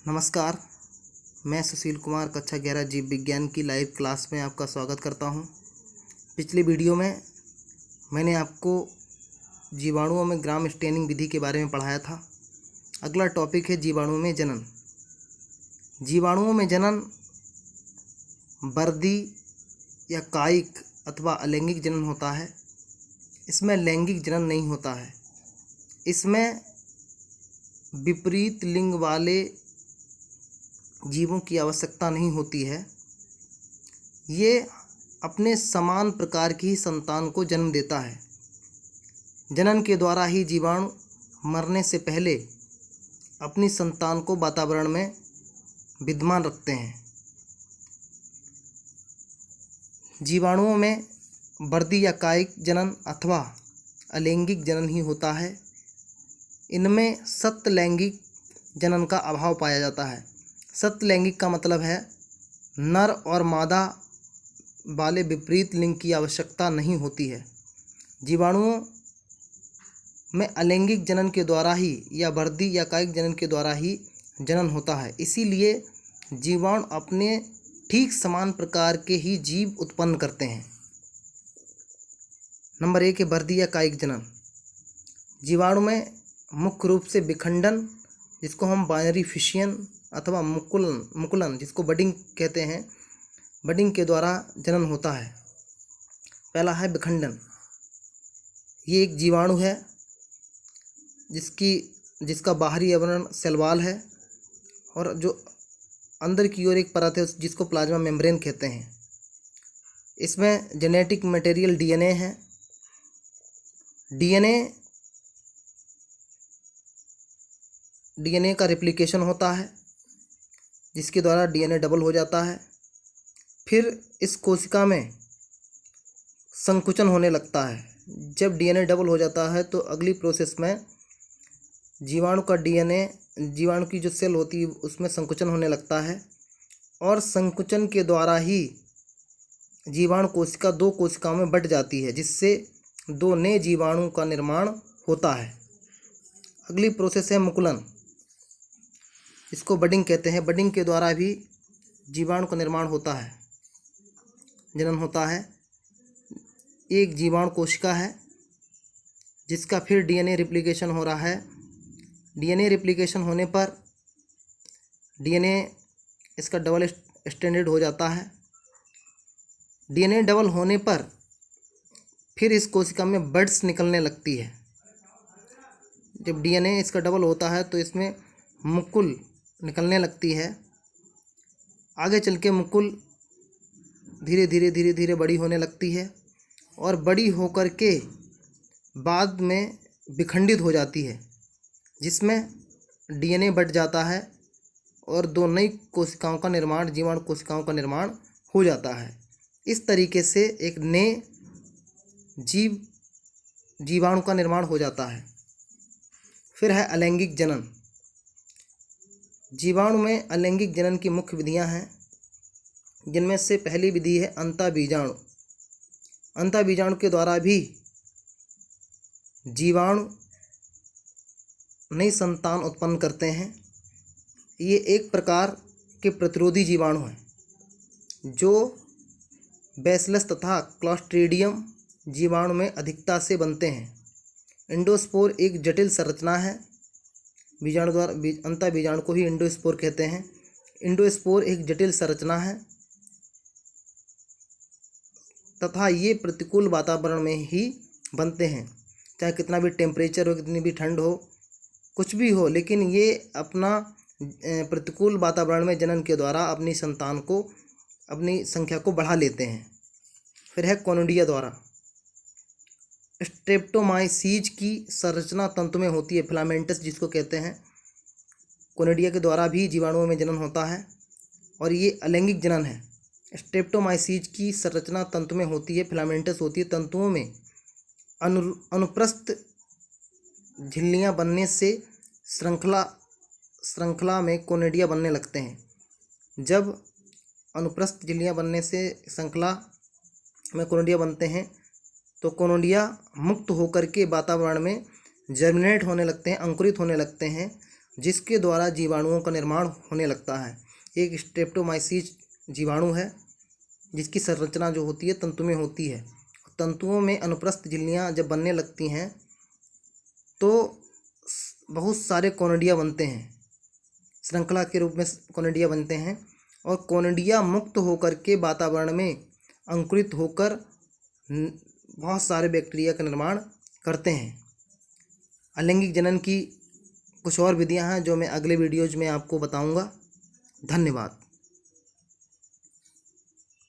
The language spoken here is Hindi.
नमस्कार, मैं सुशील कुमार कक्षा 11 जीव विज्ञान की लाइव क्लास में आपका स्वागत करता हूं। पिछले वीडियो में मैंने आपको जीवाणुओं में ग्राम स्टेनिंग विधि के बारे में पढ़ाया था। अगला टॉपिक है जीवाणुओं में जनन। जीवाणुओं में जनन वर्दी या कायिक अथवा अलैंगिक जनन होता है। इसमें लैंगिक जनन नहीं होता है। इसमें विपरीत लिंग वाले जीवों की आवश्यकता नहीं होती है। ये अपने समान प्रकार की संतान को जन्म देता है। जनन के द्वारा ही जीवाणु मरने से पहले अपनी संतान को वातावरण में विद्यमान रखते हैं। जीवाणुओं में वर्दी या कायिक जनन अथवा अलैंगिक जनन ही होता है। इनमें सतलैंगिक जनन का अभाव पाया जाता है। सतलैंगिक का मतलब है नर और मादा वाले विपरीत लिंग की आवश्यकता नहीं होती है। जीवाणुओं में अलैंगिक जनन के द्वारा ही या वर्दी या कायिक जनन के द्वारा ही जनन होता है। इसीलिए जीवाणु अपने ठीक समान प्रकार के ही जीव उत्पन्न करते हैं। नंबर 1 है वर्दी या कायिक जनन। जीवाणु में मुख्य रूप से विखंडन, जिसको हम बाइनरी फिशन अथवा मुकुलन जिसको बडिंग कहते हैं, बडिंग के द्वारा जनन होता है। पहला है विखंडन। ये एक जीवाणु है जिसका बाहरी आवरण सेलवाल है और जो अंदर की ओर एक परत है जिसको प्लाज्मा मेम्ब्रेन कहते हैं। इसमें जेनेटिक मटेरियल डीएनए है। डीएनए का रेप्लिकेशन होता है, जिसके द्वारा डीएनए डबल हो जाता है। फिर इस कोशिका में संकुचन होने लगता है। जब डीएनए डबल हो जाता है तो अगली प्रोसेस में जीवाणु का डीएनए, जीवाणु की जो सेल होती है उसमें संकुचन होने लगता है और संकुचन के द्वारा ही जीवाणु कोशिका 2 कोशिकाओं में बंट जाती है, जिससे 2 नए जीवाणु का निर्माण होता है। अगली प्रोसेस है मुकुलन, इसको बडिंग कहते हैं। बडिंग के द्वारा भी जीवाणु का निर्माण होता है, जनन होता है। एक जीवाणु कोशिका है जिसका फिर डीएनए रेप्लिकेशन हो रहा है। डीएनए रेप्लिकेशन होने पर डीएनए इसका डबल स्ट्रैंडेड हो जाता है। डीएनए डबल होने पर फिर इस कोशिका में बड्स निकलने लगती है। जब डीएनए इसका डबल होता है तो इसमें मुकुल निकलने लगती है। आगे चल के मुकुल धीरे धीरे बड़ी होने लगती है और बड़ी होकर के बाद में विखंडित हो जाती है, जिसमें डीएनए बंट जाता है और 2 नई कोशिकाओं का निर्माण, जीवाणु कोशिकाओं का निर्माण हो जाता है। इस तरीके से एक नए जीवाणु का निर्माण हो जाता है। फिर है अलैंगिक जनन। जीवाणु में अलैंगिक जनन की मुख्य विधियां हैं, जिनमें से पहली विधि है अंतःबीजाणु। अंतःबीजाणु के द्वारा भी जीवाणु नई संतान उत्पन्न करते हैं। ये एक प्रकार के प्रतिरोधी जीवाणु हैं जो बैसिलस तथा क्लॉस्ट्रीडियम जीवाणु में अधिकता से बनते हैं। एंडोस्पोर एक जटिल संरचना है। बीजाणु द्वारा अंतःबीजाणु को ही एंडोस्पोर कहते हैं। एंडोस्पोर एक जटिल संरचना है तथा ये प्रतिकूल वातावरण में ही बनते हैं। चाहे कितना भी टेम्परेचर हो, कितनी भी ठंड हो, कुछ भी हो, लेकिन ये अपना प्रतिकूल वातावरण में जनन के द्वारा अपनी संतान को, अपनी संख्या को बढ़ा लेते हैं। फिर है कोनिडिया द्वारा। स्ट्रेप्टोमाइसीज की संरचना तंतु में होती है, फिलामेंटस जिसको कहते हैं। कोनिडिया के द्वारा भी जीवाणुओं में जनन होता है और ये अलैंगिक जनन है। स्ट्रेप्टोमाइसीज की संरचना तंतु में होती है, फिलामेंटस होती है। तंतुओं में अनुप्रस्थ झिल्लियाँ बनने से श्रृंखला में कोनिडिया बनने लगते हैं। जब अनुप्रस्थ झिल्लियाँ बनने से श्रृंखला में कोनिडिया बनते हैं तो कोनिडिया मुक्त होकर के वातावरण में जर्मिनेट होने लगते हैं, अंकुरित होने लगते हैं जिसके द्वारा जीवाणुओं का निर्माण होने लगता है। एक स्ट्रेप्टोमाइसीस जीवाणु है जिसकी संरचना जो होती है तंतु में होती है। तंतुओं में अनुप्रस्थ झिल्लियाँ जब बनने लगती हैं तो बहुत सारे कोनिडिया बनते हैं, श्रृंखला के रूप में कोनिडिया बनते हैं और कोनिडिया मुक्त होकर के वातावरण में अंकुरित होकर बहुत सारे बैक्टीरिया का निर्माण करते हैं। अलैंगिक जनन की कुछ और विधियां हैं जो मैं अगले वीडियोज में आपको बताऊंगा। धन्यवाद।